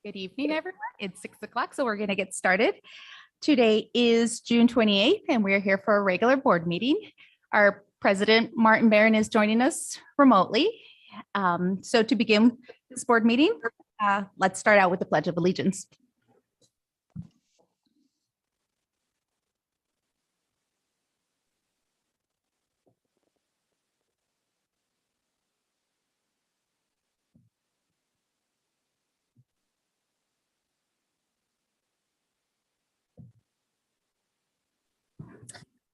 Good evening, everyone. It's 6 o'clock, so we're going to get started. Today is June 28th, and we're here for a regular board meeting. Our president, Martin Barron, is joining us remotely. So to begin this board meeting, let's start out with the Pledge of Allegiance.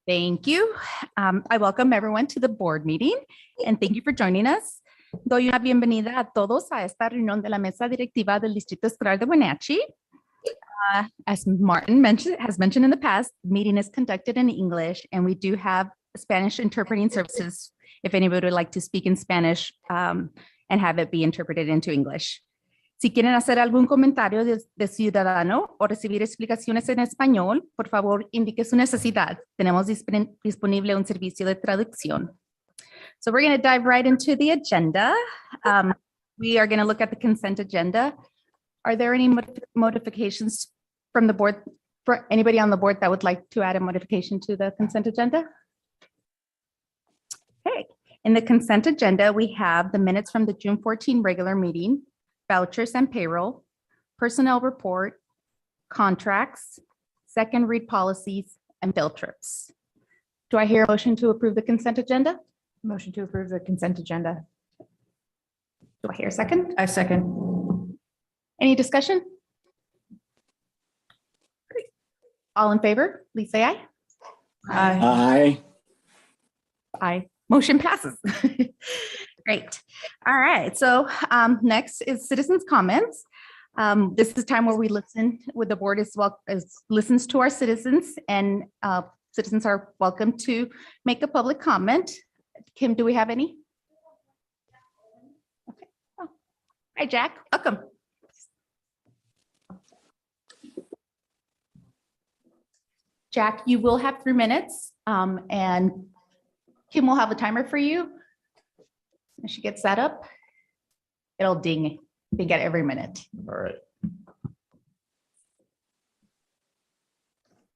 Thank you. I welcome everyone to the board meeting and thank you for joining us. Doy una bienvenida a todos a esta reunión de la mesa directiva del Distrito Escolar de Wenatchee. As Martin has mentioned in the past, the meeting is conducted in English and we do have Spanish interpreting services if anybody would like to speak in Spanish and have it be interpreted into English. Si quieren hacer algún comentario de ciudadano o recibir explicaciones en español, por favor, indique su necesidad. Tenemos disponible un servicio de traducción. So we're going to dive right into the agenda. We are going to look at the consent agenda. Are there any modifications from the board, for anybody on the board that would like to add a modification to the consent agenda? Okay. In the consent agenda, we have the minutes from the June 14 regular meeting, vouchers and payroll, personnel report, contracts, second read policies, and field trips. Do I hear a motion to approve the consent agenda? Motion to approve the consent agenda. Do I hear a second? I second. Any discussion? Great. All in favor, please say aye. Aye. Aye. Motion passes. Great. All right. So next is citizens' comments. This is time where we listen with the board as well as listens to our citizens, and citizens are welcome to make a public comment. Kim, do we have any? Okay. Oh. Hi, Jack. Welcome. Jack, you will have 3 minutes, and Kim will have a timer for you. As she gets that up, it'll ding at every minute. All right.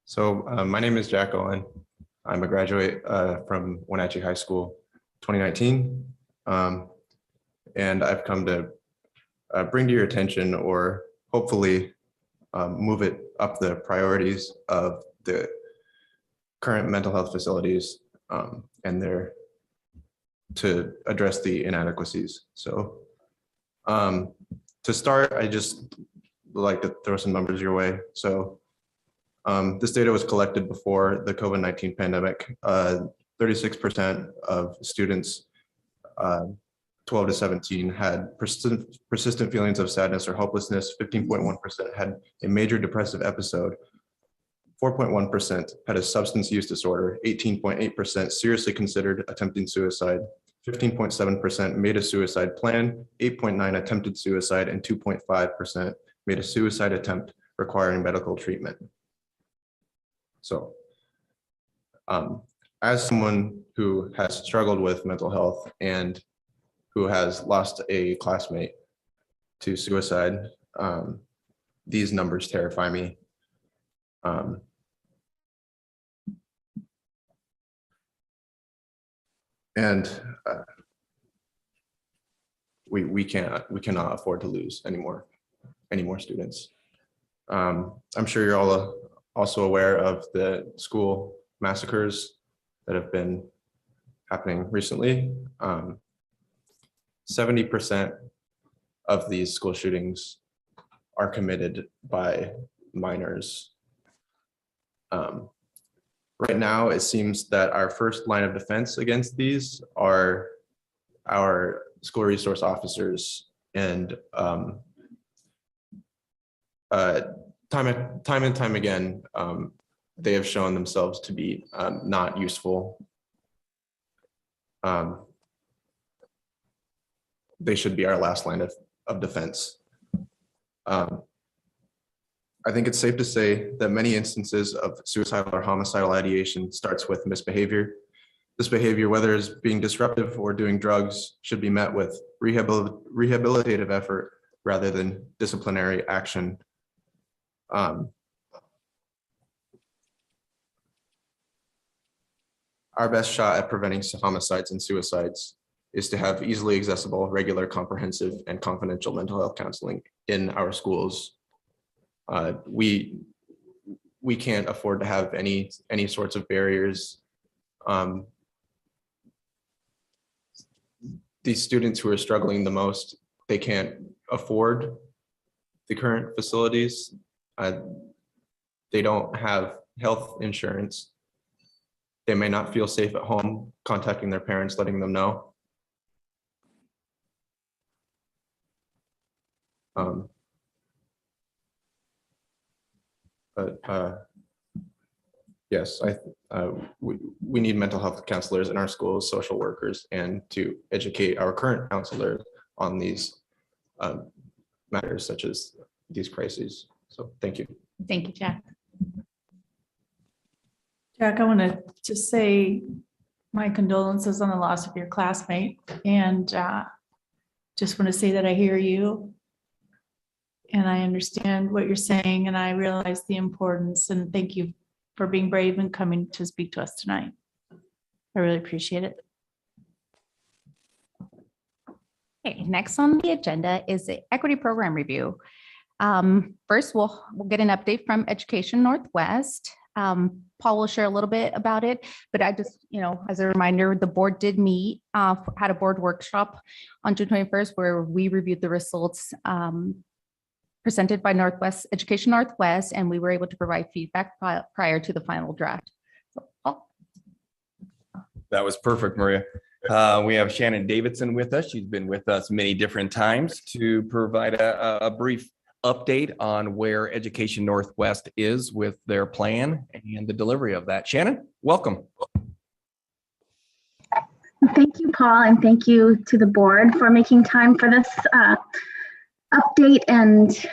So my name is Jack Owen. I'm a graduate from Wenatchee High School 2019. And I've come to bring to your attention, or hopefully move it up the priorities of the current mental health facilities and to address the inadequacies. So to start, I just like to throw some numbers your way. So this data was collected before the COVID-19 pandemic. 36% of students 12 to 17 had persistent feelings of sadness or hopelessness. 15.1% had a major depressive episode. 4.1% had a substance use disorder. 18.8% seriously considered attempting suicide. 15.7% made a suicide plan. 8.9% attempted suicide, and 2.5% made a suicide attempt requiring medical treatment. So as someone who has struggled with mental health and who has lost a classmate to suicide, these numbers terrify me. And we cannot afford to lose any more students. I'm sure you're all also aware of the school massacres that have been happening recently. 70% of these school shootings are committed by minors. Right now, it seems that our first line of defense against these are our school resource officers, and time and time again, they have shown themselves to be not useful. They should be our last line of defense. I think it's safe to say that many instances of suicidal or homicidal ideation starts with misbehavior. This behavior, whether it's being disruptive or doing drugs, should be met with rehabilitative effort rather than disciplinary action. Our best shot at preventing homicides and suicides is to have easily accessible, regular, comprehensive, and confidential mental health counseling in our schools. We can't afford to have any sorts of barriers. These students who are struggling the most, they can't afford the current facilities. They don't have health insurance. They may not feel safe at home contacting their parents, letting them know. Yes, we need mental health counselors in our schools, social workers, and to educate our current counselors on these matters such as these crises. So thank you. Thank you, Jack. Jack, I want to just say my condolences on the loss of your classmate, and just want to say that I hear you and I understand what you're saying, and I realize the importance, and thank you for being brave and coming to speak to us tonight. I really appreciate it. Okay, next on the agenda is the equity program review. First, we'll get an update from Education Northwest. Paul will share a little bit about it, but I just, as a reminder, the board did meet, had a board workshop on June 21st where we reviewed the results presented by Education Northwest, and we were able to provide feedback prior to the final draft. So, Paul. That was perfect, Maria. We have Shannon Davidson with us. She's been with us many different times to provide a brief update on where Education Northwest is with their plan and the delivery of that. Shannon, welcome. Thank you, Paul, and thank you to the board for making time for this update and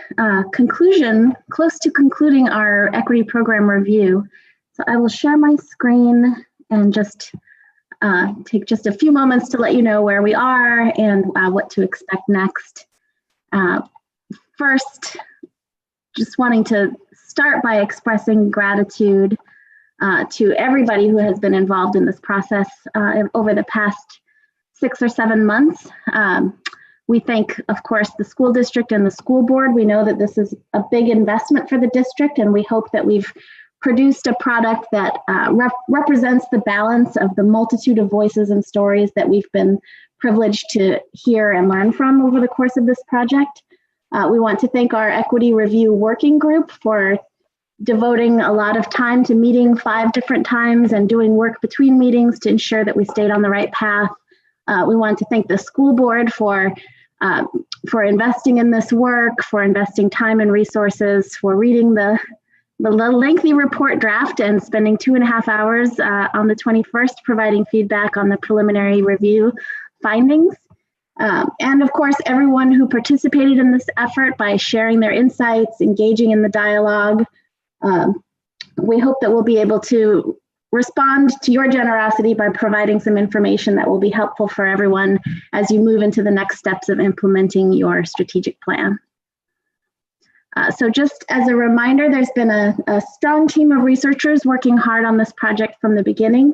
conclusion, close to concluding our equity program review. So I will share my screen and just take just a few moments to let you know where we are and what to expect next. First, just wanting to start by expressing gratitude to everybody who has been involved in this process over the past 6 or 7 months. We thank, of course, the school district and the school board. We know that this is a big investment for the district, and we hope that we've produced a product that represents the balance of the multitude of voices and stories that we've been privileged to hear and learn from over the course of this project. We want to thank our Equity Review Working Group for devoting a lot of time to meeting 5 different times and doing work between meetings to ensure that we stayed on the right path. We want to thank the school board for investing in this work, for investing time and resources, for reading the lengthy report draft and spending 2.5 hours on the 21st providing feedback on the preliminary review findings. And of course, everyone who participated in this effort by sharing their insights, engaging in the dialogue. We hope that we'll be able to respond to your generosity by providing some information that will be helpful for everyone as you move into the next steps of implementing your strategic plan. So just as a reminder, there's been a strong team of researchers working hard on this project from the beginning.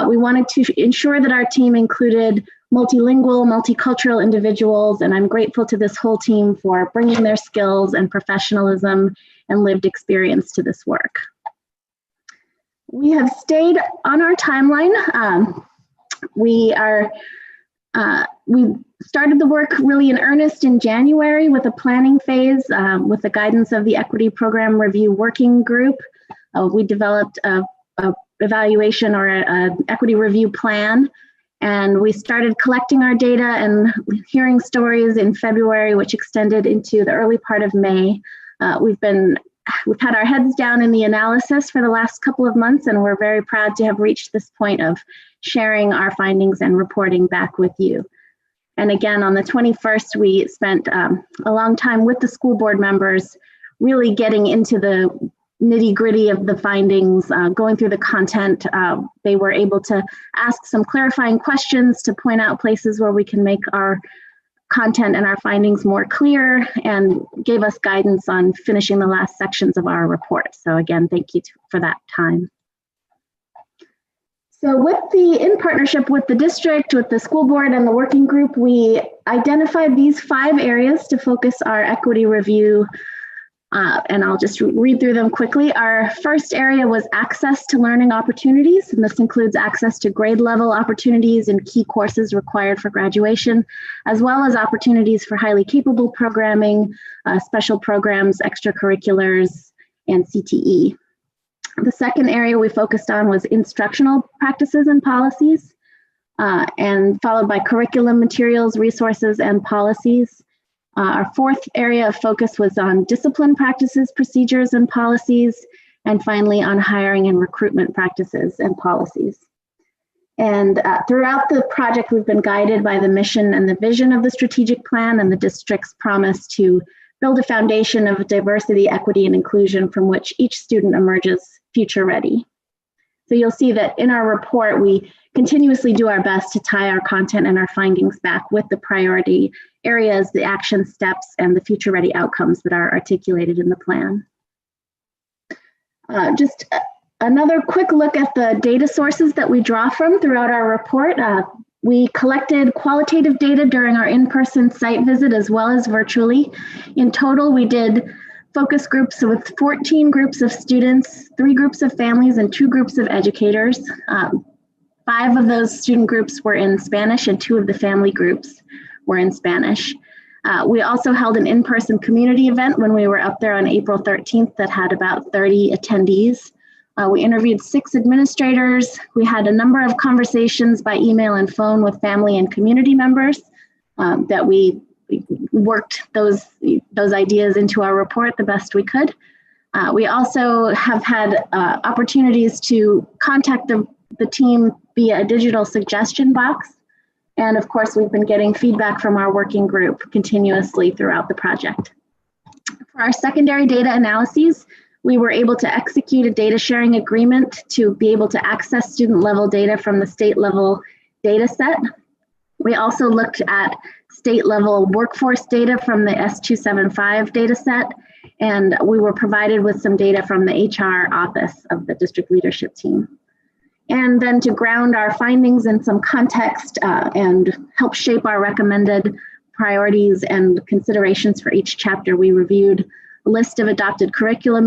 We wanted to ensure that our team included multilingual, multicultural individuals, and I'm grateful to this whole team for bringing their skills and professionalism and lived experience to this work. We have stayed on our timeline. We started the work really in earnest in January with a planning phase with the guidance of the Equity Program Review Working Group. We developed a evaluation or an equity review plan, and we started collecting our data and hearing stories in February, which extended into the early part of May. We've had our heads down in the analysis for the last couple of months, and we're very proud to have reached this point of sharing our findings and reporting back with you. And again, on the 21st, we spent a long time with the school board members, really getting into the nitty-gritty of the findings, going through the content. They were able to ask some clarifying questions to point out places where we can make our content and our findings more clear and gave us guidance on finishing the last sections of our report. So again, thank you for that time. So in partnership with the district, with the school board and the working group, we identified these 5 areas to focus our equity review. And I'll just read through them quickly. Our first area was access to learning opportunities, and this includes access to grade level opportunities and key courses required for graduation, as well as opportunities for highly capable programming, special programs, extracurriculars, and CTE. The second area we focused on was instructional practices and policies, and followed by curriculum materials, resources, and policies. Our fourth area of focus was on discipline practices, procedures, and policies, and finally on hiring and recruitment practices and policies. And throughout the project, we've been guided by the mission and the vision of the strategic plan and the district's promise to build a foundation of diversity, equity, and inclusion from which each student emerges future ready. So you'll see that in our report, we continuously do our best to tie our content and our findings back with the priority areas, the action steps, and the future ready outcomes that are articulated in the plan. Just another quick look at the data sources that we draw from throughout our report. We collected qualitative data during our in-person site visit as well as virtually. In total, we did focus groups with 14 groups of students, 3 groups of families, and 2 groups of educators. 5 of those student groups were in Spanish and 2 of the family groups were in Spanish. We also held an in-person community event when we were up there on April 13th that had about 30 attendees. We interviewed 6 administrators. We had a number of conversations by email and phone with family and community members that we worked those ideas into our report the best we could. We also have had opportunities to contact the team via a digital suggestion box. And of course, we've been getting feedback from our working group continuously throughout the project. For our secondary data analyses, we were able to execute a data sharing agreement to be able to access student level data from the state level data set. We also looked at state level workforce data from the S275 data set, and we were provided with some data from the HR office of the district leadership team. And then to ground our findings in some context and help shape our recommended priorities and considerations for each chapter, we reviewed a list of adopted curricular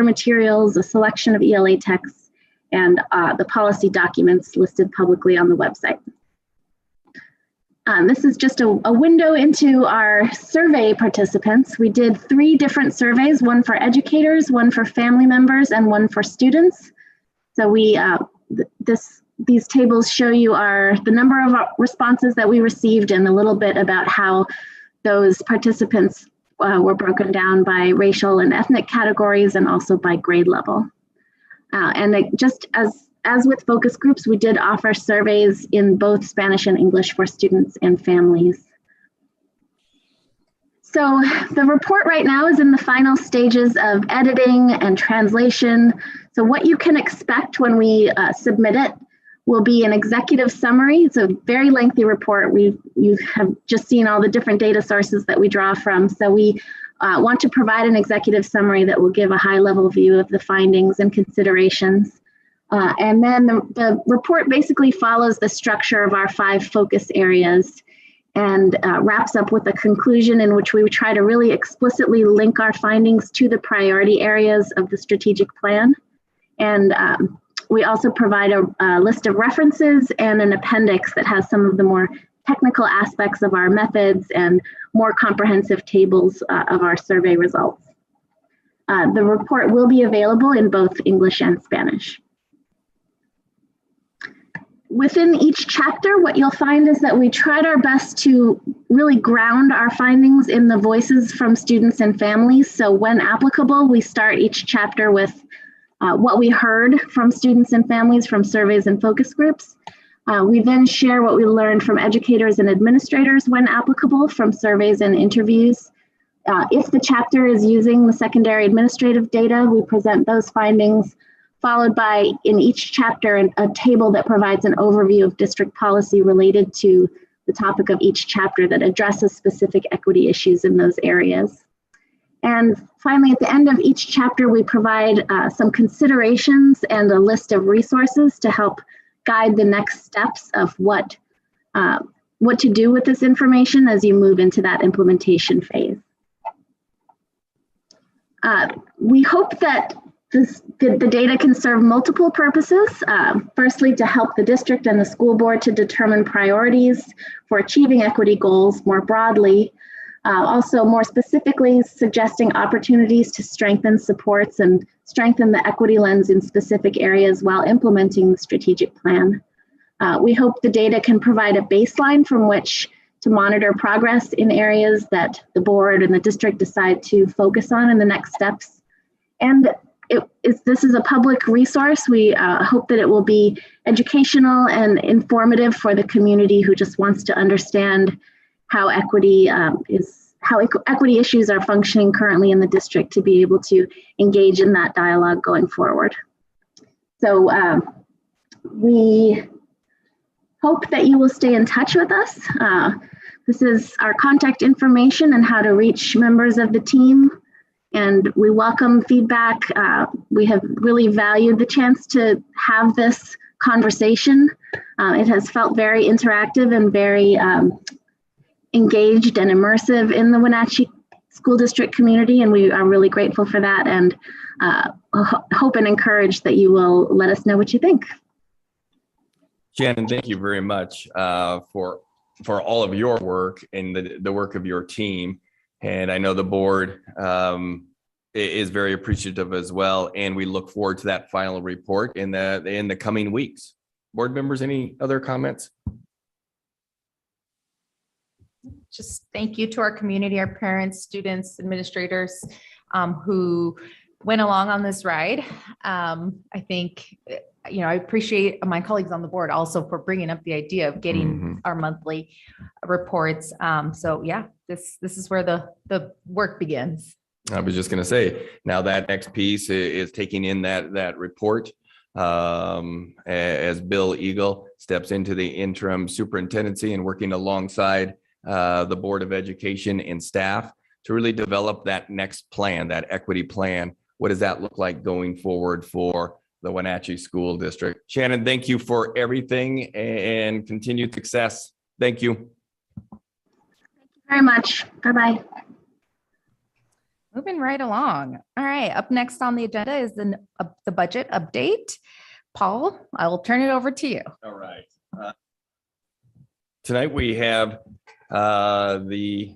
materials, a selection of ELA texts, and the policy documents listed publicly on the website. This is just a window into our survey participants. We did 3 different surveys, one for educators, one for family members, and one for students. So these tables show you the number of responses that we received and a little bit about how those participants were broken down by racial and ethnic categories and also by grade level. Just as with focus groups, we did offer surveys in both Spanish and English for students and families. So the report right now is in the final stages of editing and translation. So what you can expect when we submit it will be an executive summary. It's a very lengthy report. You have just seen all the different data sources that we draw from. So we want to provide an executive summary that will give a high-level view of the findings and considerations. And then the report basically follows the structure of our 5 focus areas and wraps up with a conclusion in which we try to really explicitly link our findings to the priority areas of the strategic plan. And we also provide a list of references and an appendix that has some of the more technical aspects of our methods and more comprehensive tables of our survey results. The report will be available in both English and Spanish. Within each chapter, what you'll find is that we tried our best to really ground our findings in the voices from students and families. So when applicable, we start each chapter with what we heard from students and families from surveys and focus groups. We then share what we learned from educators and administrators when applicable from surveys and interviews. If the chapter is using the secondary administrative data, we present those findings, followed by, in each chapter, a table that provides an overview of district policy related to the topic of each chapter that addresses specific equity issues in those areas. And finally, at the end of each chapter, we provide some considerations and a list of resources to help guide the next steps of what to do with this information as you move into that implementation phase. We hope that the data can serve multiple purposes. Firstly, to help the district and the school board to determine priorities for achieving equity goals more broadly. Also, more specifically, suggesting opportunities to strengthen supports and strengthen the equity lens in specific areas while implementing the strategic plan. We hope the data can provide a baseline from which to monitor progress in areas that the board and the district decide to focus on in the next steps. And this is a public resource. We hope that it will be educational and informative for the community who just wants to understand how equity equity issues are functioning currently in the district, to be able to engage in that dialogue going forward. So we hope that you will stay in touch with us. This is our contact information and how to reach members of the team. And we welcome feedback. We have really valued the chance to have this conversation. It has felt very interactive and very engaged and immersive in the Wenatchee School District community, and we are really grateful for that, and hope and encourage that you will let us know what you think. Shannon, thank you very much for all of your work and the work of your team. And I know the board is very appreciative as well. And we look forward to that final report in the coming weeks. Board members, any other comments? Just thank you to our community, our parents, students, administrators who went along on this ride. I think, I appreciate my colleagues on the board also for bringing up the idea of getting our monthly reports. So yeah, this is where the work begins. I was just going to say, now that next piece is taking in that report as Bill Eagle steps into the interim superintendency and working alongside the Board of Education and staff to really develop that next plan, that equity plan. What does that look like going forward for the Wenatchee School District? Shannon, thank you for everything and continued success. Thank you. Thank you very much. Bye-bye. Moving right along. All right, up next on the agenda is the budget update. Paul, I will turn it over to you. All right. Tonight we have the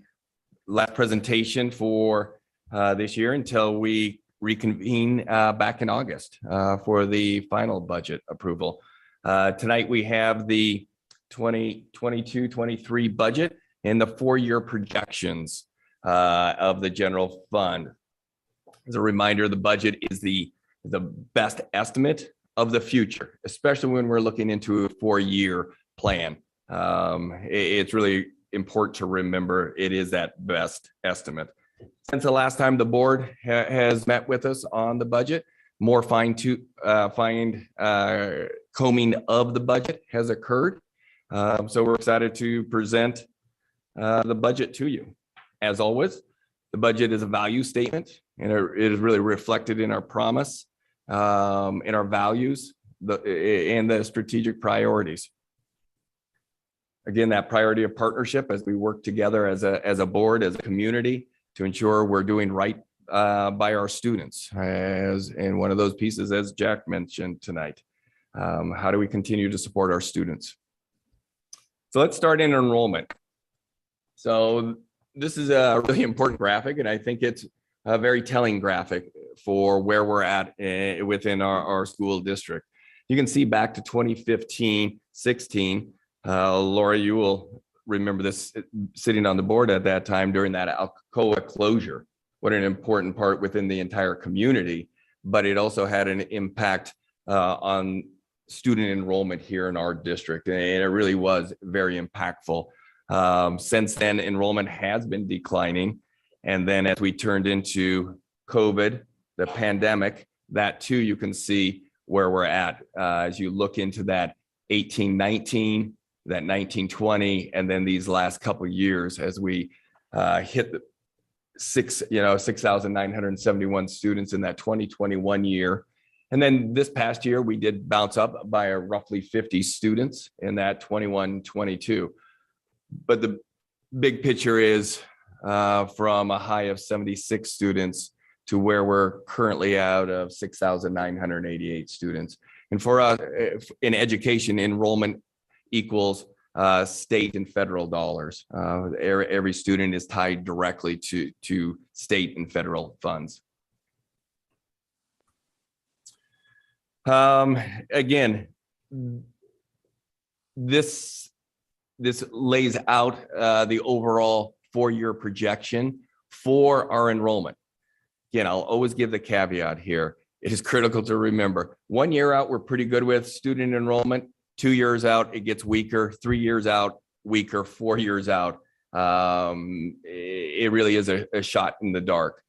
last presentation for this year until we reconvene back in August for the final budget approval. Tonight we have the 2022-23 budget and the 4-year projections of the general fund. As a reminder, the budget is the best estimate of the future, especially when we're looking into a 4-year plan. It's really important to remember it is that best estimate. Since the last time the board has met with us on the budget, more fine combing of the budget has occurred. So we're excited to present the budget to you. As always, the budget is a value statement, and it is really reflected in our promise, in our values, and the strategic priorities. Again, that priority of partnership as we work together as a board, as a community, to ensure we're doing right by our students. And one of those pieces, as Jack mentioned tonight, how do we continue to support our students? So let's start in enrollment. So this is a really important graphic, and I think it's a very telling graphic for where we're at within our school district. You can see back to 2015-16. Laura, you will remember this sitting on the board at that time during that Alcoa closure. What an important part within the entire community, but it also had an impact on student enrollment here in our district, and it really was very impactful. Since then, enrollment has been declining. And then as we turned into COVID, the pandemic, that too, you can see where we're at as you look into that 18-19 that 1920, and then these last couple of years as we hit the 6,971 students in that 2021 year. And then this past year, we did bounce up by a roughly 50 students in that 21-22. But the big picture is from a high of 76 students to where we're currently out of 6,988 students. And for us in education, enrollment equals state and federal dollars. Every student is tied directly to state and federal funds. Again, this lays out the overall 4-year projection for our enrollment. Again, I'll always give the caveat here. It is critical to remember 1 year out, we're pretty good with student enrollment. 2 years out, it gets weaker. 3 years out, weaker. 4 years out, it really is a shot in the dark.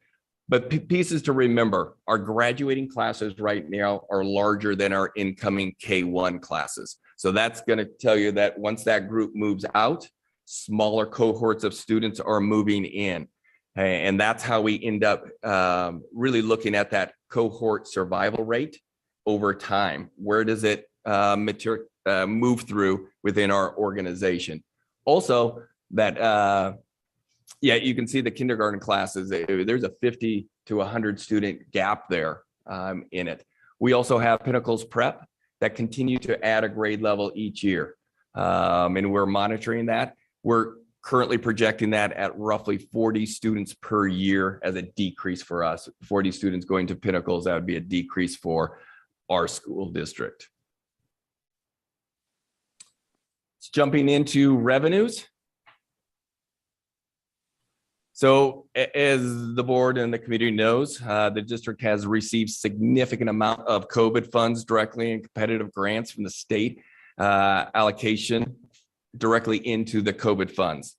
But pieces to remember, our graduating classes right now are larger than our incoming K-1 classes. So that's going to tell you that once that group moves out, smaller cohorts of students are moving in. And that's how we end up really looking at that cohort survival rate over time. Where does it move through within our organization? Also, that you can see the kindergarten classes. There's a 50 to 100 student gap there in it. We also have Pinnacles Prep that continue to add a grade level each year. And we're monitoring that. We're currently projecting that at roughly 40 students per year as a decrease for us. 40 students going to Pinnacles, that would be a decrease for our school district. Jumping into revenues. So as the board and the community knows, the district has received significant amount of COVID funds directly and competitive grants from the state allocation directly into the COVID funds.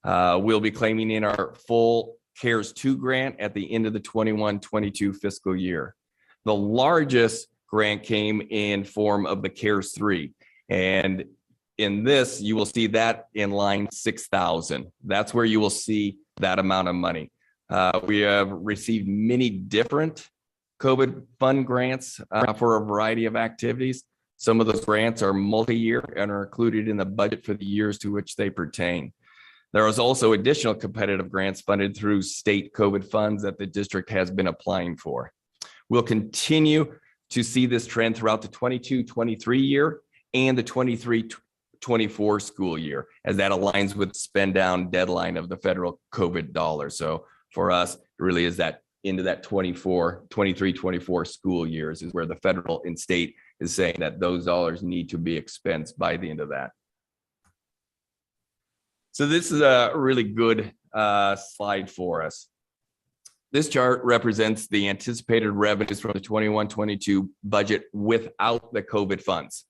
We'll be claiming in our full CARES 2 grant at the end of the 21-22 fiscal year. The largest grant came in form of the CARES 3. And in this, you will see that in line 6,000. That's where you will see that amount of money. We have received many different COVID fund grants for a variety of activities. Some of those grants are multi-year and are included in the budget for the years to which they pertain. There is also additional competitive grants funded through state COVID funds that the district has been applying for. We'll continue to see this trend throughout the 22-23 year and the 23-24 school year, as that aligns with the spend down deadline of the federal COVID dollars. So for us, it really is that into that 23-24 school years is where the federal and state is saying that those dollars need to be expensed by the end of that. So this is a really good slide for us. This chart represents the anticipated revenues from the 21-22 budget without the COVID funds.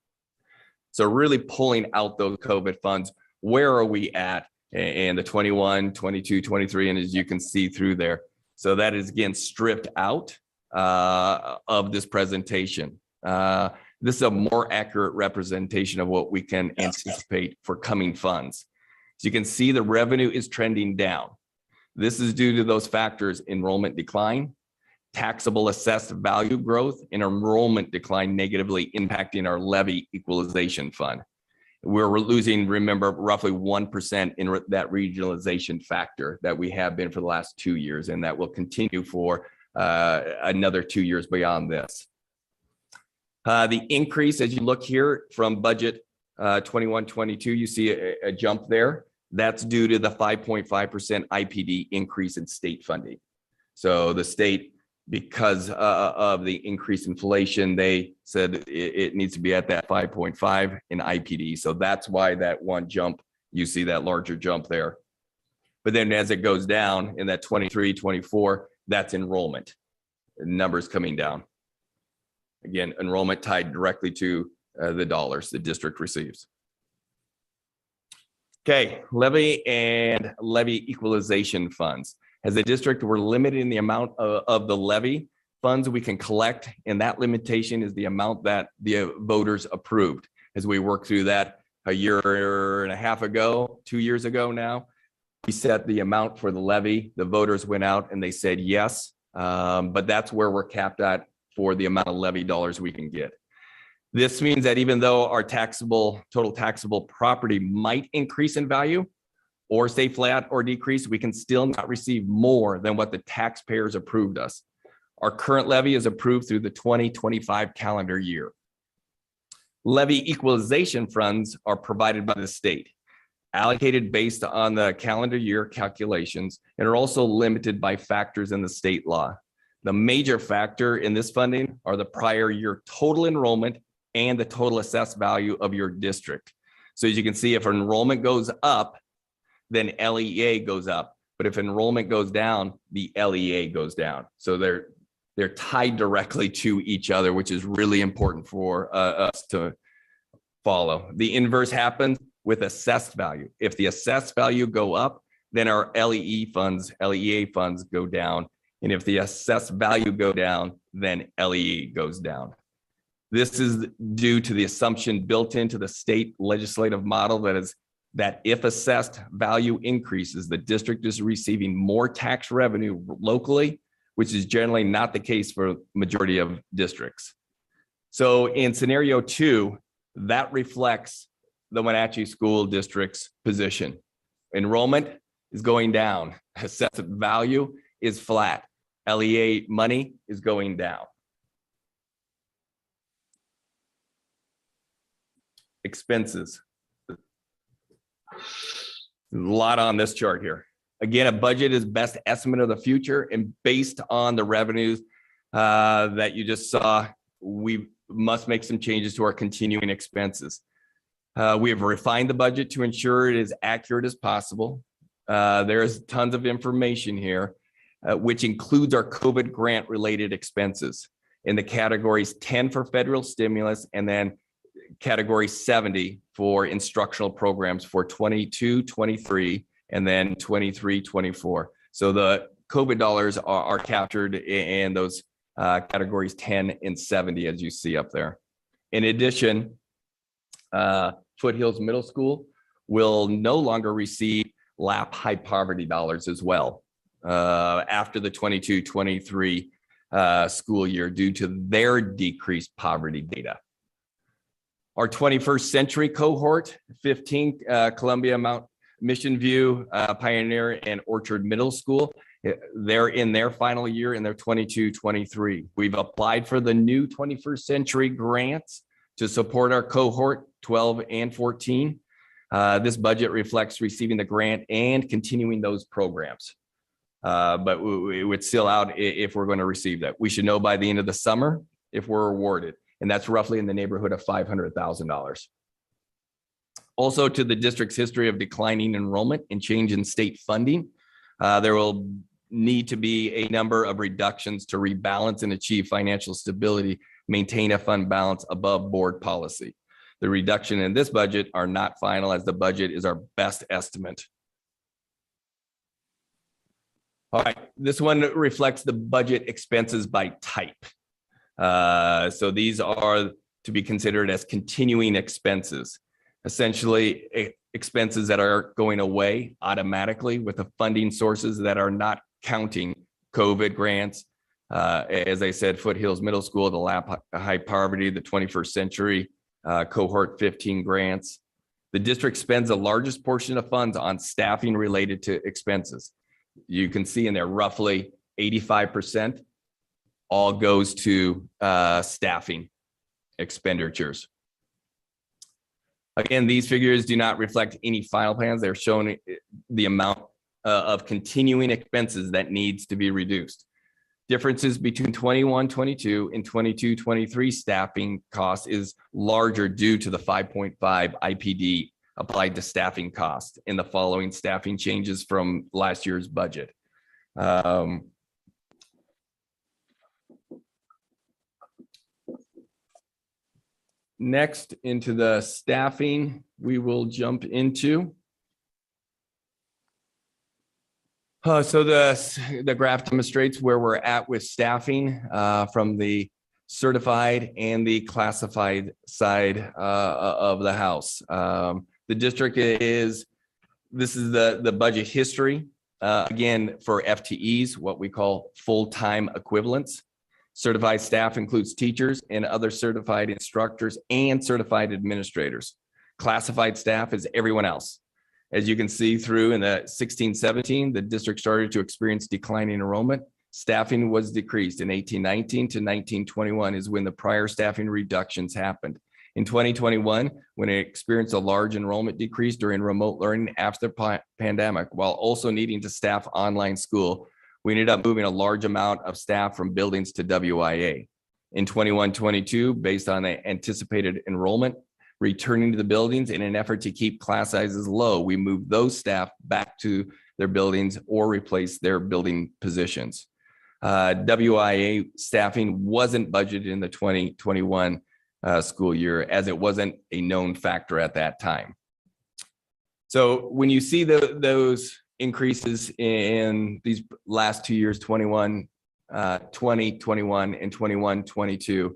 So really pulling out those COVID funds, where are we at in the 21, 22, 23, and as you can see through there. So that is again stripped out of this presentation. This is a more accurate representation of what we can anticipate for coming funds. So you can see the revenue is trending down. This is due to those factors: enrollment decline, taxable assessed value growth, and enrollment decline negatively impacting our levy equalization fund. We're losing, remember, roughly 1% in that regionalization factor that we have been for the last 2 years, and that will continue for another 2 years beyond this. The increase, as you look here from budget 21-22, you see a jump there. That's due to the 5.5% IPD increase in state funding. So the state, because of the increased inflation, they said it needs to be at that 5.5 in IPD. So that's why that one jump, you see that larger jump there. But then as it goes down in that 23, 24, that's enrollment. Numbers coming down. Again, enrollment tied directly to the dollars the district receives. Okay, levy and levy equalization funds. As a district, we're limiting the amount of the levy funds we can collect, and that limitation is the amount that the voters approved. As we work through that, a year and a half ago, 2 years ago now. We set the amount for the levy. The voters went out and they said yes, but that's where we're capped at for the amount of levy dollars we can get. This means that even though our total taxable property might increase in value or stay flat or decrease, we can still not receive more than what the taxpayers approved us. Our current levy is approved through the 2025 calendar year. Levy equalization funds are provided by the state, allocated based on the calendar year calculations, and are also limited by factors in the state law. The major factor in this funding are the prior year total enrollment and the total assessed value of your district. So as you can see, if enrollment goes up, then LEA goes up. But if enrollment goes down, the LEA goes down. So they're tied directly to each other, which is really important for us to follow. The inverse happens with assessed value. If the assessed value go up, then our LEA funds go down. And if the assessed value go down, then LEA goes down. This is due to the assumption built into the state legislative model that if assessed value increases, the district is receiving more tax revenue locally, which is generally not the case for majority of districts. So in scenario 2, that reflects the Wenatchee School District's position. Enrollment is going down. Assessed value is flat. LEA money is going down. Expenses. A lot on this chart here. Again, a budget is best estimate of the future, and based on the revenues that you just saw, we must make some changes to our continuing expenses. We have refined the budget to ensure it is accurate as possible. There is tons of information here, which includes our COVID grant related expenses in the categories 10 for federal stimulus and then category 70 for instructional programs for 22-23 and then 23-24. So the COVID dollars are captured in those categories 10 and 70, as you see up there. In addition, Foothills Middle School will no longer receive LAP high poverty dollars as well after the 22-23 school year due to their decreased poverty data. Our 21st century cohort, 15 Columbia, Mount Mission View, Pioneer, and Orchard Middle School, they're in their final year in their 22-23. We've applied for the new 21st century grants to support our cohort 12 and 14. This budget reflects receiving the grant and continuing those programs. But it would still out if we're going to receive that. We should know by the end of the summer if we're awarded, and that's roughly in the neighborhood of $500,000. Also, to the district's history of declining enrollment and change in state funding, there will need to be a number of reductions to rebalance and achieve financial stability, maintain a fund balance above board policy. The reduction in this budget are not final, as the budget is our best estimate. All right, this one reflects the budget expenses by type. So these are to be considered as continuing expenses, essentially expenses that are going away automatically with the funding sources that are not counting COVID grants. As I said, Foothills Middle School, the LAP high poverty, the 21st century cohort 15 grants. The district spends the largest portion of funds on staffing related to expenses. You can see in there roughly 85% all goes to staffing expenditures. Again, these figures do not reflect any final plans. They're showing the amount of continuing expenses that needs to be reduced. Differences between 21-22 and 22-23 staffing costs is larger due to the 5.5 IPD applied to staffing costs in the following staffing changes from last year's budget. Next, into the staffing, we will jump into. So the graph demonstrates where we're at with staffing from the certified and the classified side of the house. The district this is the budget history. Again, for FTEs, what we call full-time equivalents. Certified staff includes teachers and other certified instructors and certified administrators. Classified staff is everyone else. As you can see through in the 16-17, the district started to experience declining enrollment. Staffing was decreased in 18-19 to 19-21 is when the prior staffing reductions happened. In 2021, when it experienced a large enrollment decrease during remote learning after the pandemic, while also needing to staff online school, we ended up moving a large amount of staff from buildings to WIA. In 21-22, based on the anticipated enrollment, returning to the buildings in an effort to keep class sizes low, we moved those staff back to their buildings or replace their building positions. WIA staffing wasn't budgeted in the 2021 school year as it wasn't a known factor at that time. So when you see those increases in these last 2 years, 20, 21 and 21, 22,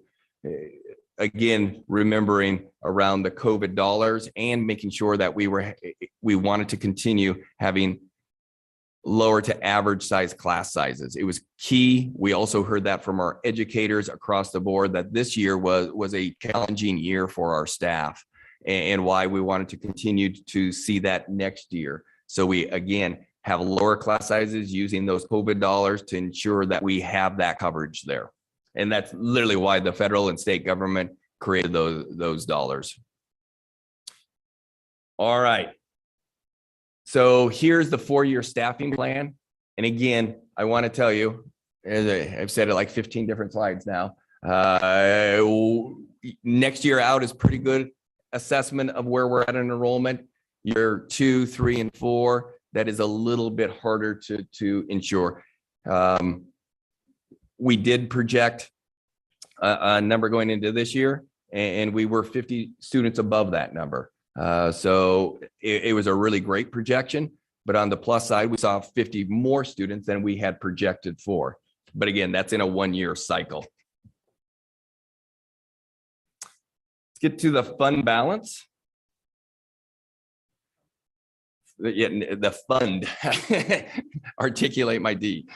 again, remembering around the COVID dollars and making sure that we wanted to continue having lower to average size class sizes. It was key. We also heard that from our educators across the board that this year was a challenging year for our staff, and why we wanted to continue to see that next year. So we, again, have lower class sizes using those COVID dollars to ensure that we have that coverage there. And that's literally why the federal and state government created those dollars. All right. So here's the 4-year staffing plan. And again, I want to tell you, as I've said it like 15 different slides now, next year out is pretty good assessment of where we're at in enrollment. Year 2, 3, and 4, that is a little bit harder to ensure. We did project a number going into this year, and we were 50 students above that number. So it was a really great projection, but on the plus side, we saw 50 more students than we had projected for. But again, that's in a 1-year cycle. Let's get to the fund balance. The fund, articulate my D.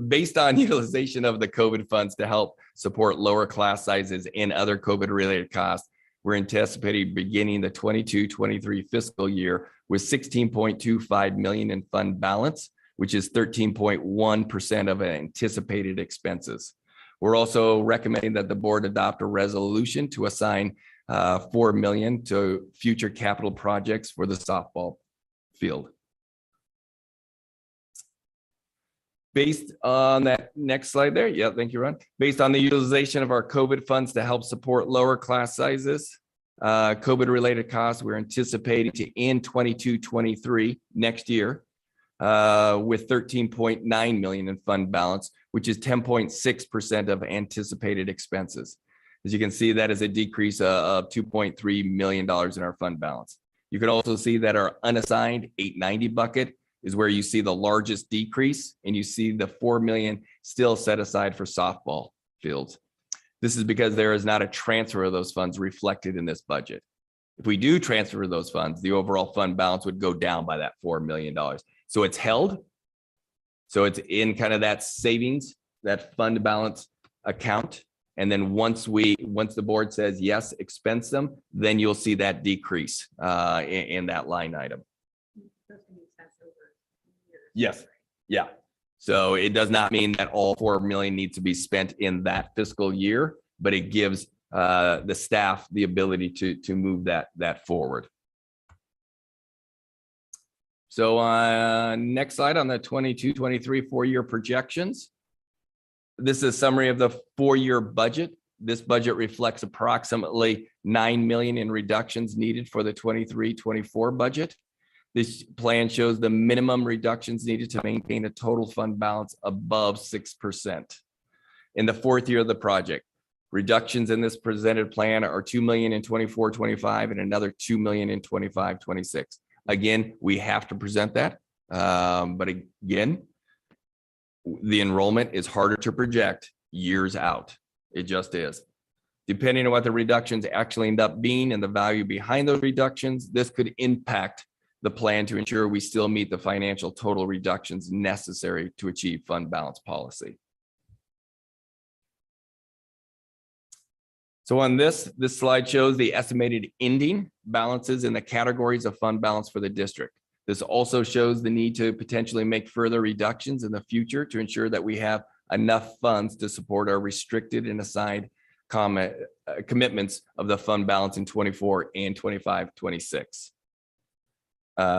Based on utilization of the COVID funds to help support lower class sizes and other COVID related costs, we're anticipating beginning the 22-23 fiscal year with $16.25 million in fund balance, which is 13.1% of anticipated expenses. We're also recommending that the board adopt a resolution to assign $4 million to future capital projects for the softball field. Based on that next slide there. Yeah, thank you, Ron. Based on the utilization of our COVID funds to help support lower class sizes, COVID related costs, we're anticipating to end 22-23 next year with $13.9 million in fund balance, which is 10.6% of anticipated expenses. As you can see, that is a decrease of $2.3 million in our fund balance. You can also see that our unassigned 890 bucket is where you see the largest decrease, and you see the $4 million still set aside for softball fields. This is because there is not a transfer of those funds reflected in this budget. If we do transfer those funds, the overall fund balance would go down by that $4 million. So it's held. So it's in kind of that savings, that fund balance account. And then once the board says, yes, expense them, then you'll see that decrease in that line item. Yes. Yeah. So it does not mean that all $4 million needs to be spent in that fiscal year, but it gives the staff the ability to move that forward. So next slide on the 22-23 4-year projections. This is a summary of the 4-year budget. This budget reflects approximately $9 million in reductions needed for the 23-24 budget. This plan shows the minimum reductions needed to maintain a total fund balance above 6%. In the 4th year of the project, reductions in this presented plan are $2 million in 24-25 and another $2 million in 25-26. Again, we have to present that, but again, the enrollment is harder to project years out. It just is. Depending on what the reductions actually end up being and the value behind those reductions, this could impact the plan to ensure we still meet the financial total reductions necessary to achieve fund balance policy. So on this slide shows the estimated ending balances in the categories of fund balance for the district. This also shows the need to potentially make further reductions in the future to ensure that we have enough funds to support our restricted and assigned commitments of the fund balance in 24 and 25, 26. Yeah.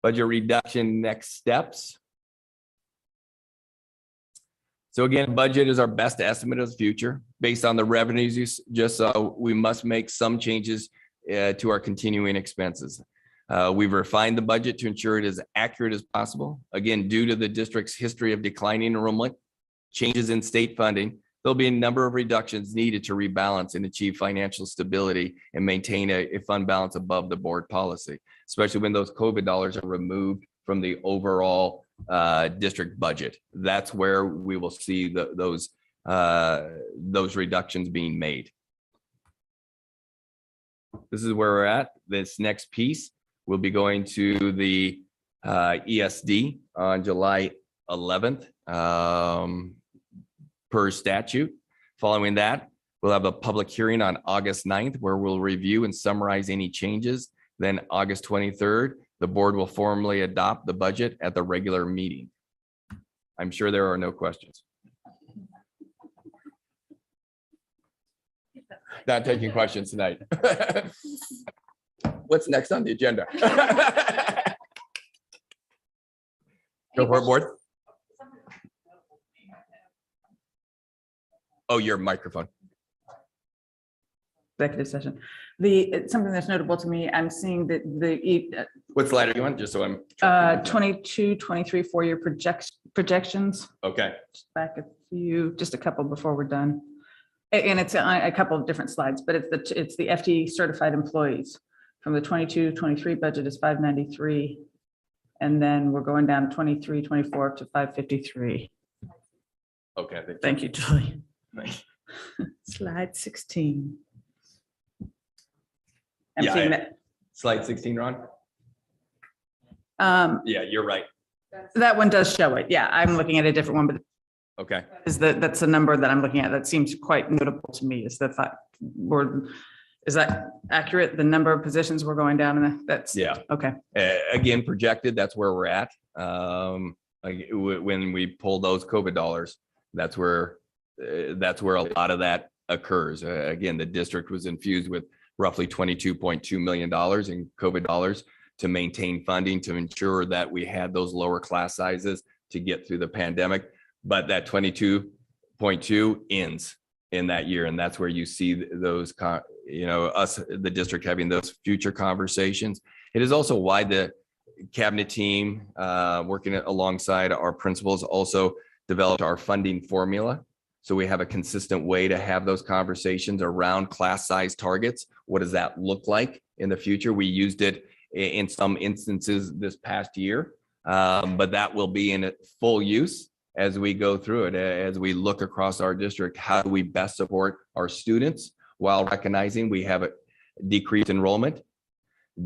Budget reduction next steps. So again, budget is our best estimate of the future. Based on the revenues you just saw, we must make some changes to our continuing expenses. We've refined the budget to ensure it is accurate as possible. Again, due to the district's history of declining enrollment, changes in state funding, there'll be a number of reductions needed to rebalance and achieve financial stability and maintain a fund balance above the board policy, especially when those COVID dollars are removed from the overall district budget. That's where we will see those reductions being made. This is where we're at. This next piece will be going to the ESD on July 11th per statute. Following that, we'll have a public hearing on August 9th where we'll review and summarize any changes. Then August 23rd, the board will formally adopt the budget at the regular meeting. I'm sure there are no questions. Not taking questions tonight. What's next on the agenda? Go for it, board. Oh, your microphone. Executive session. Something that's notable to me, I'm seeing that What slide are you on? Just so I'm 22, 23 4-year projections. okay. Back a few, just a couple before we're done. And it's a couple of different slides, but it's the FTE certified employees. From the 22, 23 budget is 593. And then we're going down 23, 24 to 553. Okay. Thank you, Julie. Slide 16. I'm Yeah, seeing that. Slide 16, Ron. Yeah, you're right. That one does show it. Yeah, I'm looking at a different one, but Okay. that's a number that I'm looking at. That seems quite notable to me. Is is that accurate? The number of positions we're going down and that's Yeah. okay. Again, projected, that's where we're at. When we pull those COVID dollars, that's where a lot of that occurs. Again, the district was infused with roughly $22.2 million in COVID dollars to maintain funding to ensure that we had those lower class sizes to get through the pandemic. But that 22.2 ends in that year. And that's where you see those, the district having those future conversations. It is also why the cabinet team working alongside our principals also developed our funding formula. So we have a consistent way to have those conversations around class size targets. What does that look like in the future? We used it in some instances this past year, but that will be in full use as we go through it, as we look across our district. How do we best support our students while recognizing we have a decreased enrollment,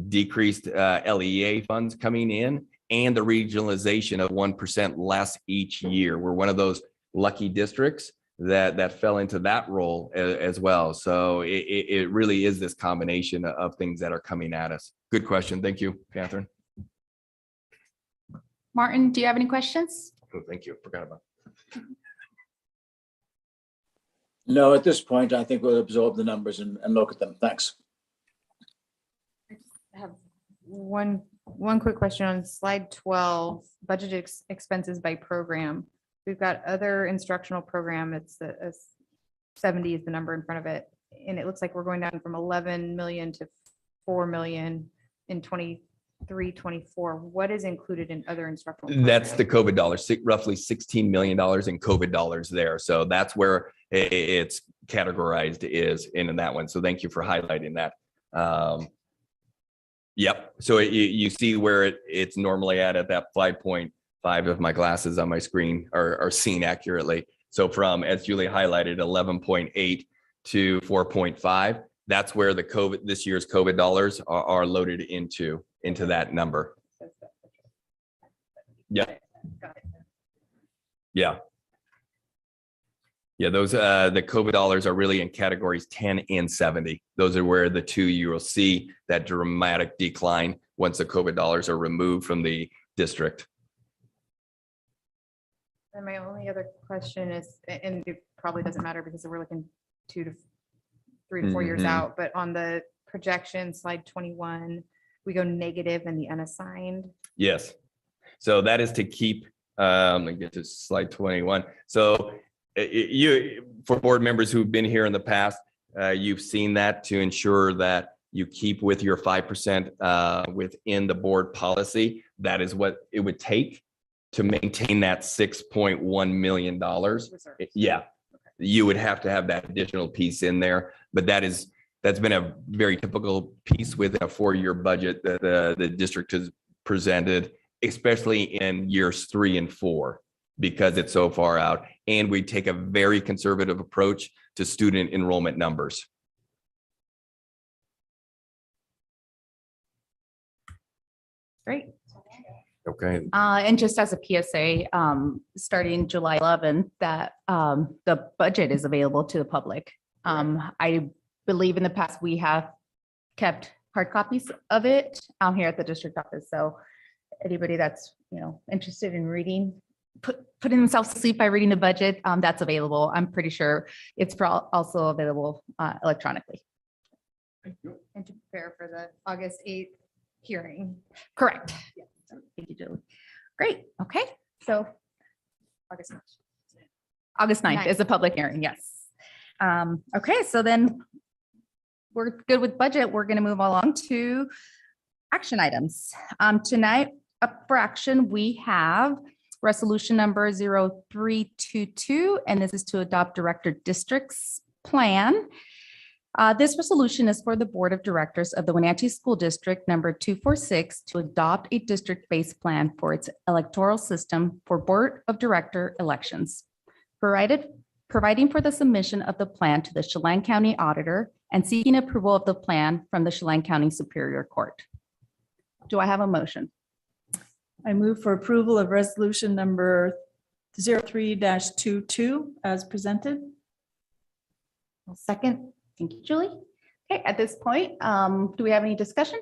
decreased LEA funds coming in, and the regionalization of 1% less each year. We're one of those lucky districts that fell into that role as well. So it really is this combination of things that are coming at us. Good question. Thank you, Catherine. Martin, do you have any questions? Oh, thank you. Forgot about it. No, at this point, I think we'll absorb the numbers and look at them. Thanks. I just have one quick question on slide 12, budget expenses by program. We've got other instructional program. It's 70 is the number in front of it. And it looks like we're going down from 11 million to 4 million in 23, 24. What is included in other instructional? That's the COVID dollars, roughly $16 million in COVID dollars there. So that's where it's categorized is in that one. So thank you for highlighting that. Yep. So you see where it's normally at that 5.2 5 of my glasses on my screen are seen accurately. So from, as Julie highlighted, 11.8 to 4.5, that's where this year's COVID dollars are loaded into that number. Yeah. Yeah. Yeah, those the COVID dollars are really in categories 10 and 70. Those are where the two you will see that dramatic decline once the COVID dollars are removed from the district. And my only other question is, and it probably doesn't matter because we're looking 3 to 4 years Mhm. out, but on the projection, slide 21, we go negative in the unassigned. Yes. So that is to keep, let me get to slide 21. So for board members who've been here in the past, you've seen that to ensure that you keep with your 5% within the board policy. That is what it would take to maintain that $6.1 million. Yeah, you would have to have that additional piece in there, but that's been a very typical piece within a 4-year budget that the district has presented, especially in years 3 and 4, because it's so far out. And we take a very conservative approach to student enrollment numbers. Great. Okay. And just as a PSA, starting July 11th, that the budget is available to the public. I believe in the past we have kept hard copies of it here at the district office. So anybody that's interested in reading, putting themselves to sleep by reading the budget, that's available. I'm pretty sure it's also available electronically. And to prepare for the August 8th hearing. Correct. Thank you, Julie. Great. Okay. So August 9th is a public hearing. Yes. Okay. So then we're good with budget. We're going to move along to action items. Tonight up for action, we have resolution number 0322, and this is to adopt Director District's plan. This resolution is for the Board of Directors of the Wenatchee School District number 246 to adopt a district-based plan for its electoral system for Board of Director elections, providing for the submission of the plan to the Chelan County Auditor and seeking approval of the plan from the Chelan County Superior Court. Do I have a motion? I move for approval of resolution number 03-22 as presented. Second. Thank you, Julie. Okay, at this point, do we have any discussion?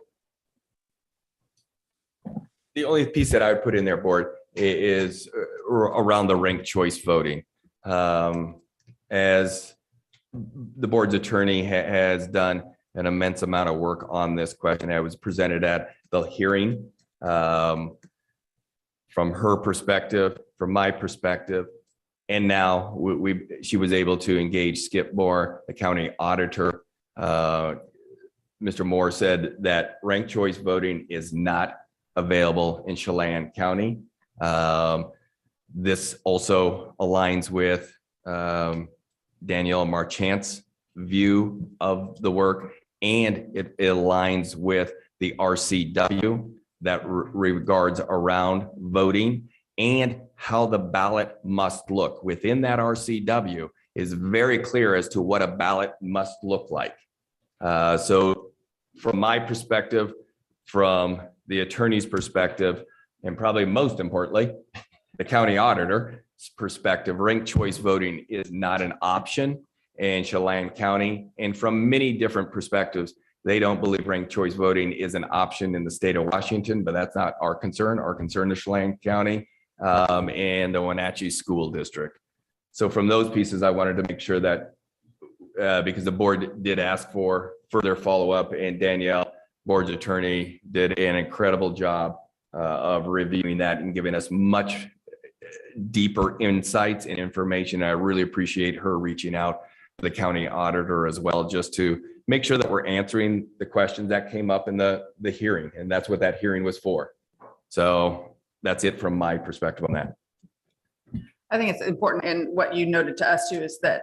The only piece that I would put in there, board, is around the ranked choice voting. As the board's attorney has done an immense amount of work on this question. I was presented at the hearing from her perspective, from my perspective. And now she was able to engage Skip Moore, the county auditor. Mr. Moore said that ranked choice voting is not available in Chelan County. This also aligns with Danielle Marchant's view of the work, and it aligns with the RCW that regards around voting and how the ballot must look. Within that RCW is very clear as to what a ballot must look like. So from my perspective, from the attorney's perspective, and probably most importantly, the county auditor's perspective, ranked choice voting is not an option in Chelan County. And from many different perspectives, they don't believe ranked choice voting is an option in the state of Washington, but that's not our concern. Our concern is Chelan County and the Wenatchee School District. So from those pieces, I wanted to make sure that because the board did ask for further follow-up, and Danielle, board's attorney, did an incredible job of reviewing that and giving us much deeper insights and information. I really appreciate her reaching out to the county auditor as well, just to make sure that we're answering the questions that came up in the hearing. And that's what that hearing was for. So that's it from my perspective on that. I think it's important, and what you noted to us too is that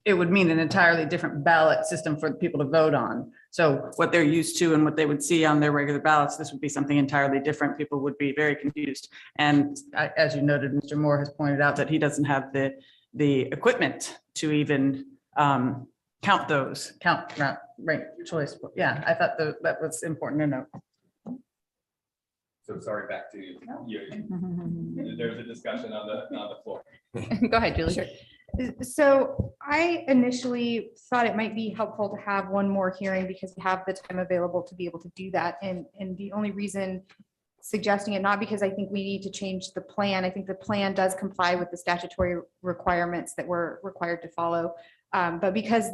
it would mean an entirely different ballot system for people to vote on. So what they're used to and what they would see on their regular ballots, this would be something entirely different. People would be very confused. And as you noted, Mr. Moore has pointed out that he doesn't have the equipment to even count ranked choice. Yeah, I thought that was important to note. So sorry, back to you. There's a discussion on the floor. Go ahead, Julie. So I initially thought it might be helpful to have one more hearing because we have the time available to be able to do that. And the only reason suggesting it, not because I think we need to change the plan. I think the plan does comply with the statutory requirements that we're required to follow. But because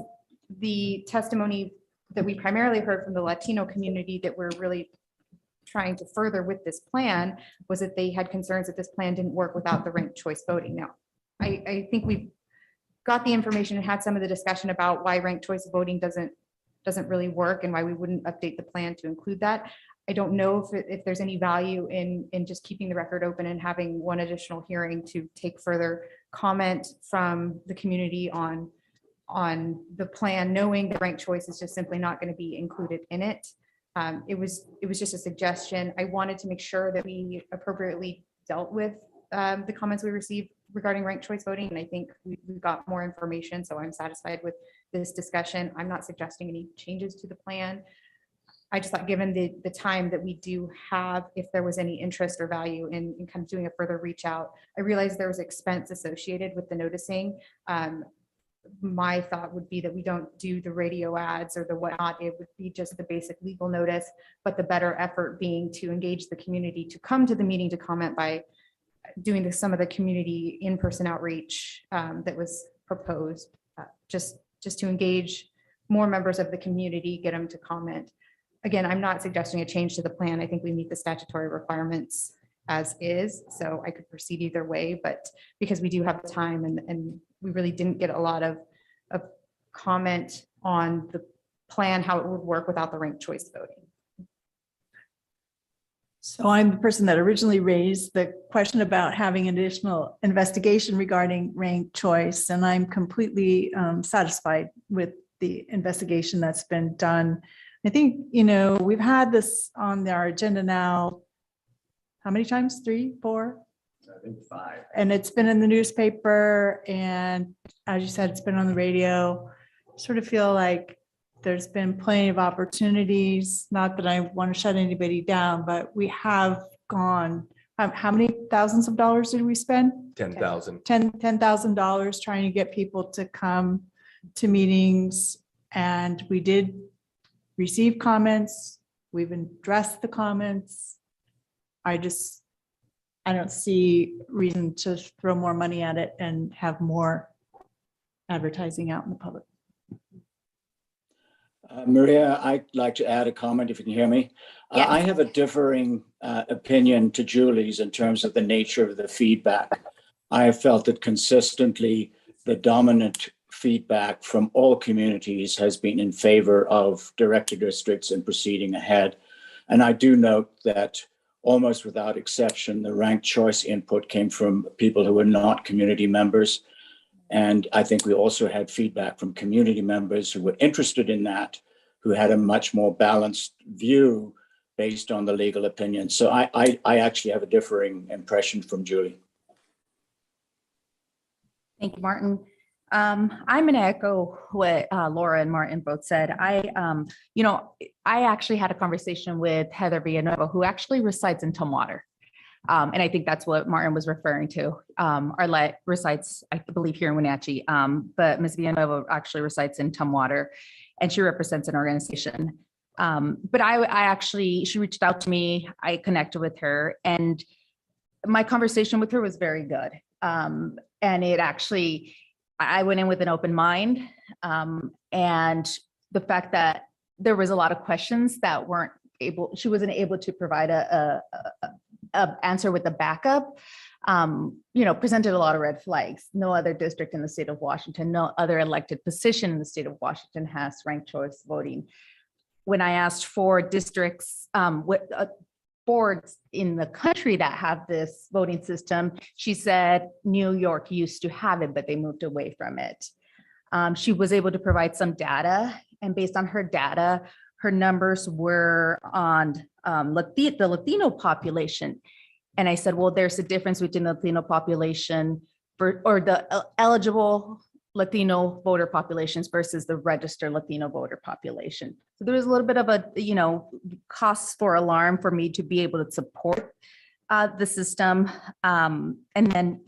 the testimony that we primarily heard from the Latino community that we're really trying to further with this plan was that they had concerns that this plan didn't work without the ranked choice voting. Now, I think we've got the information and had some of the discussion about why ranked choice voting doesn't really work and why we wouldn't update the plan to include that. I don't know if there's any value in just keeping the record open and having one additional hearing to take further comment from the community on the plan, knowing that ranked choice is just simply not going to be included in it. It was just a suggestion. I wanted to make sure that we appropriately dealt with the comments we received regarding ranked choice voting. And I think we got more information. So I'm satisfied with this discussion. I'm not suggesting any changes to the plan. I just thought given the time that we do have, if there was any interest or value in kind of doing a further reach out, I realized there was expense associated with the noticing. My thought would be that we don't do the radio ads or the whatnot. It would be just the basic legal notice, but the better effort being to engage the community to come to the meeting to comment by doing some of the community in-person outreach that was proposed, just to engage more members of the community, get them to comment. Again, I'm not suggesting a change to the plan. I think we meet the statutory requirements as is, so I could proceed either way, but because we do have the time and we really didn't get a lot of comment on the plan, how it would work without the ranked choice voting. So I'm the person that originally raised the question about having additional investigation regarding ranked choice, and I'm completely satisfied with the investigation that's been done. I think, we've had this on our agenda now, how many times? 3, 4? I think 5. And it's been in the newspaper, and as you said, it's been on the radio. Sort of feel like there's been plenty of opportunities, not that I want to shut anybody down, but we have gone, how many thousands of dollars did we spend? 10,000. $10,000 trying to get people to come to meetings, and we did receive comments. We've addressed the comments. I don't see reason to throw more money at it and have more advertising out in the public. Maria, I'd like to add a comment if you can hear me. Yes. I have a differing opinion to Julie's in terms of the nature of the feedback. I have felt that consistently the dominant feedback from all communities has been in favor of director districts and proceeding ahead. And I do note that almost without exception, the ranked choice input came from people who were not community members. And I think we also had feedback from community members who were interested in that, who had a much more balanced view based on the legal opinion. So I actually have a differing impression from Julie. Thank you, Martin. I'm going to echo what Laura and Martin both said. I actually had a conversation with Heather Villanueva, who actually resides in Tumwater. And I think that's what Martin was referring to. Arlette resides, I believe, here in Wenatchee, but Ms. Villanueva actually resides in Tumwater, and she represents an organization. But she reached out to me, I connected with her, and my conversation with her was very good. And it actually, I went in with an open mind, and the fact that there was a lot of questions that she wasn't able to provide a answer with the backup, presented a lot of red flags. No other district in the state of Washington, no other elected position in the state of Washington has ranked choice voting. When I asked for districts, boards in the country that have this voting system, she said New York used to have it, but they moved away from it. She was able to provide some data, and based on her data, her numbers were on the Latino population. And I said, well, there's a difference between the Latino population or the eligible Latino voter populations versus the registered Latino voter population. So there was a little bit of a, cause for alarm for me to be able to support the system. And then,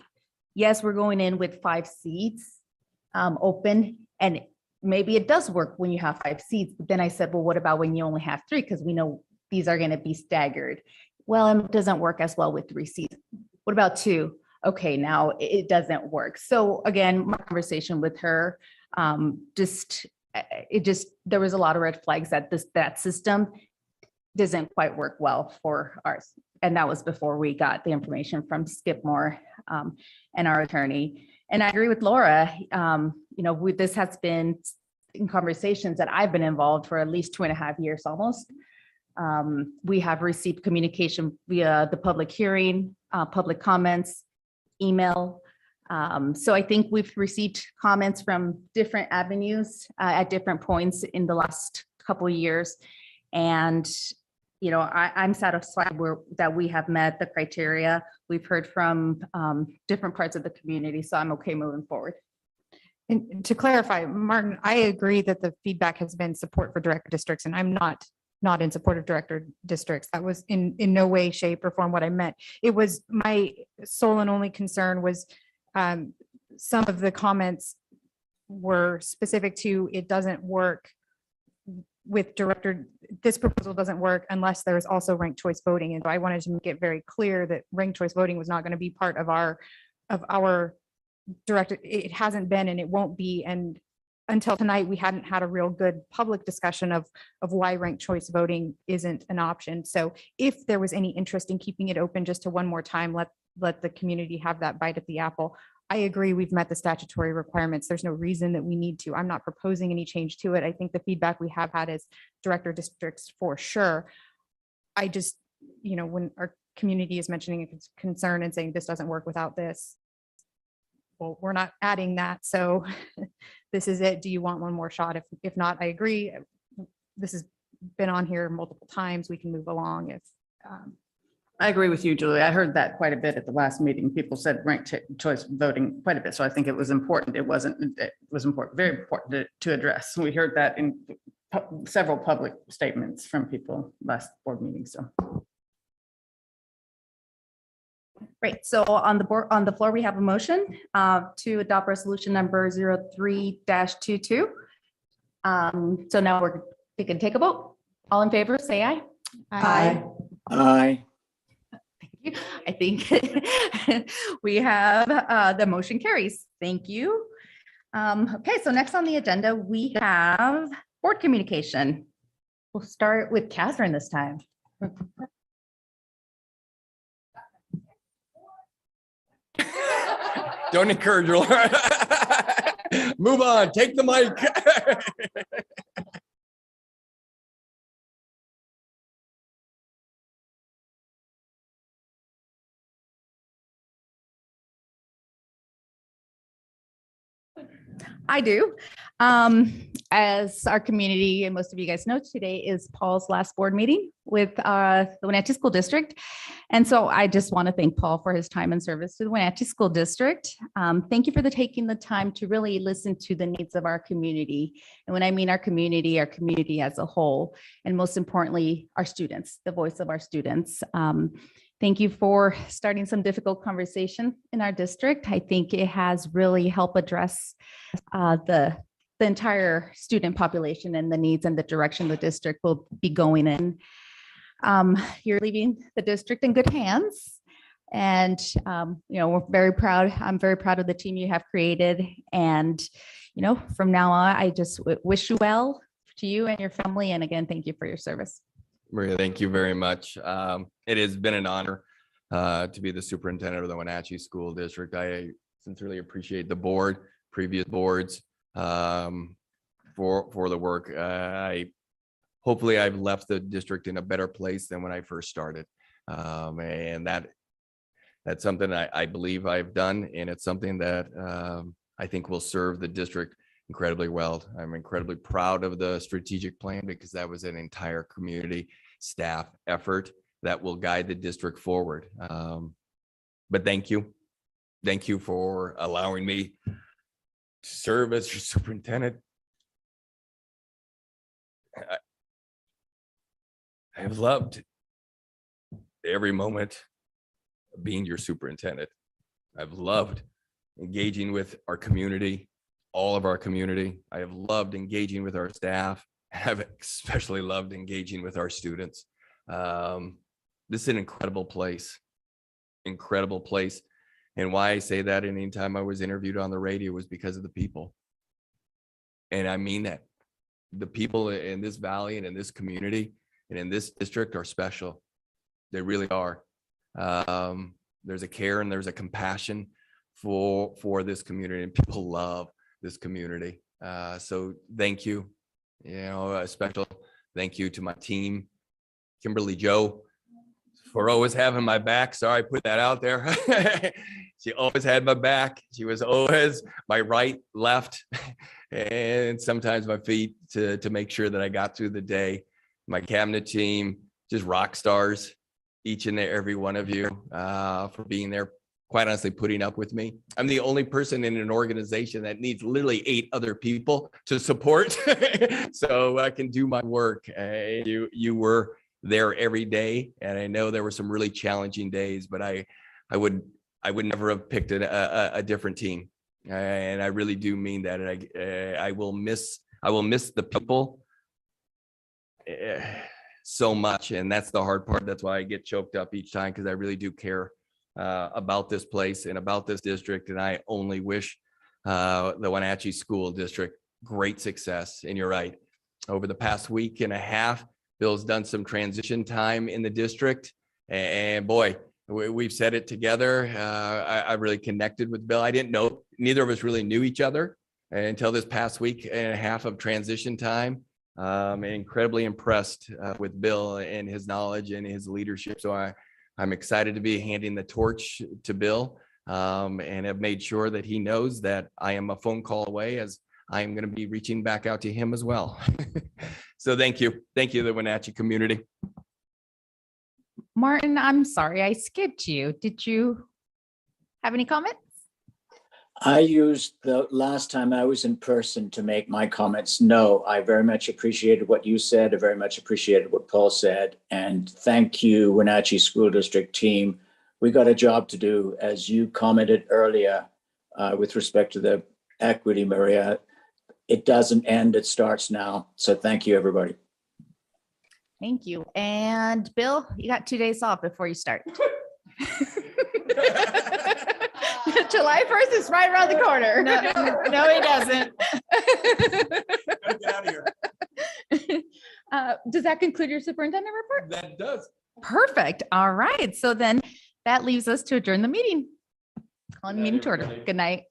yes, we're going in with 5 seats open, and maybe it does work when you have 5 seats. But then I said, well, what about when you only have 3? Because we know these are going to be staggered. Well, it doesn't work as well with 3 seats. What about 2? Okay, now it doesn't work. So again, my conversation with her, there was a lot of red flags that that system doesn't quite work well for ours. And that was before we got the information from Skip Moore and our attorney. And I agree with Laura. This has been in conversations that I've been involved for at least 2.5 years almost. We have received communication via the public hearing, public comments, email. So I think we've received comments from different avenues at different points in the last couple of years. And, I'm satisfied that we have met the criteria. We've heard from different parts of the community, so I'm okay moving forward. And to clarify, Martin, I agree that the feedback has been support for director districts, and I'm not in support of director districts. That was in no way, shape, or form what I meant. It was my sole and only concern was some of the comments were specific to it doesn't work with director. This proposal doesn't work unless there is also ranked choice voting. And I wanted to make it very clear that ranked choice voting was not going to be part of our director. It hasn't been, and it won't be. And until tonight, we hadn't had a real good public discussion of why ranked choice voting isn't an option. So if there was any interest in keeping it open just to one more time, let the community have that bite at the apple. I agree, we've met the statutory requirements. There's no reason that we need to. I'm not proposing any change to it. I think the feedback we have had is director districts for sure. I just, when our community is mentioning a concern and saying this doesn't work without this, well, we're not adding that. So this is it. Do you want one more shot? If not, I agree. This has been on here multiple times. We can move along if. I agree with you, Julie. I heard that quite a bit at the last meeting. People said ranked choice voting quite a bit. So I think it was important. It was important, very important to address. We heard that in several public statements from people last board meeting. So. Great. So on the floor, we have a motion to adopt resolution number 03-22. So now we can take a vote. All in favor, say aye. Aye. Aye. Thank you. I think we have the motion carries. Thank you. Okay, so next on the agenda, we have board communication. We'll start with Catherine this time. Don't encourage her. Move on, take the mic. I do. As our community and most of you guys know, today is Paul's last board meeting with the Wenatchee School District. And so I just want to thank Paul for his time and service to the Wenatchee School District. Thank you for taking the time to really listen to the needs of our community. And when I mean our community as a whole, and most importantly, our students, the voice of our students. Thank you for starting some difficult conversation in our district. I think it has really helped address the entire student population and the needs and the direction the district will be going in. You're leaving the district in good hands. And, we're very proud. I'm very proud of the team you have created. And, from now on, I just wish you well to you and your family. And again, thank you for your service. Maria, thank you very much. It has been an honor to be the superintendent of the Wenatchee School District. I sincerely appreciate the board, previous boards, for the work. Hopefully I've left the district in a better place than when I first started. And that's something I believe I've done, and it's something that I think will serve the district incredibly well. I'm incredibly proud of the strategic plan because that was an entire community staff effort that will guide the district forward. But thank you. Thank you for allowing me to serve as your superintendent. I have loved every moment of being your superintendent. I've loved engaging with our community, all of our community. I have loved engaging with our staff. I've especially loved engaging with our students. This is an incredible place, incredible place. And why I say that anytime I was interviewed on the radio was because of the people. And I mean that. The people in this valley and in this community and in this district are special. They really are. There's a care and there's a compassion for this community, and people love this community. So thank you. You know, a special thank you to my team, Kimberly Joe, for always having my back. Sorry, I put that out there. She always had my back. She was always my right, left, and sometimes my feet to make sure that I got through the day. My cabinet team, just rock stars, each and every one of you, for being there, quite honestly, putting up with me. I'm the only person in an organization that needs literally 8 other people to support so I can do my work. You were there every day, and I know there were some really challenging days, but I would never have picked a different team, and I really do mean that. And I will miss the people so much, and that's the hard part. That's why I get choked up each time, because I really do care about this place and about this district, and I only wish the Wenatchee School District great success. And you're right, over the past week and a half, Bill's done some transition time in the district, and boy, we've said it together. I really connected with Bill. I didn't know, neither of us really knew each other until this past week and a half of transition time. Incredibly impressed with Bill and his knowledge and his leadership. So I'm excited to be handing the torch to Bill, and have made sure that he knows that I am a phone call away, as I am going to be reaching back out to him as well. So thank you. Thank you, the Wenatchee community. Martin, I'm sorry, I skipped you. Did you have any comments? I used the last time I was in person to make my comments. No, I very much appreciated what you said. I very much appreciated what Paul said. And thank you, Wenatchee School District team. We got a job to do, as you commented earlier, with respect to the equity, Maria. It doesn't end, it starts now. So thank you, everybody. Thank you. And Bill, you got 2 days off before you start. July 1st is right around the corner. No, he doesn't. Get out of here. Does that conclude your superintendent report? That does. Perfect. All right. So then that leaves us to adjourn the meeting. On meeting to order. Good night.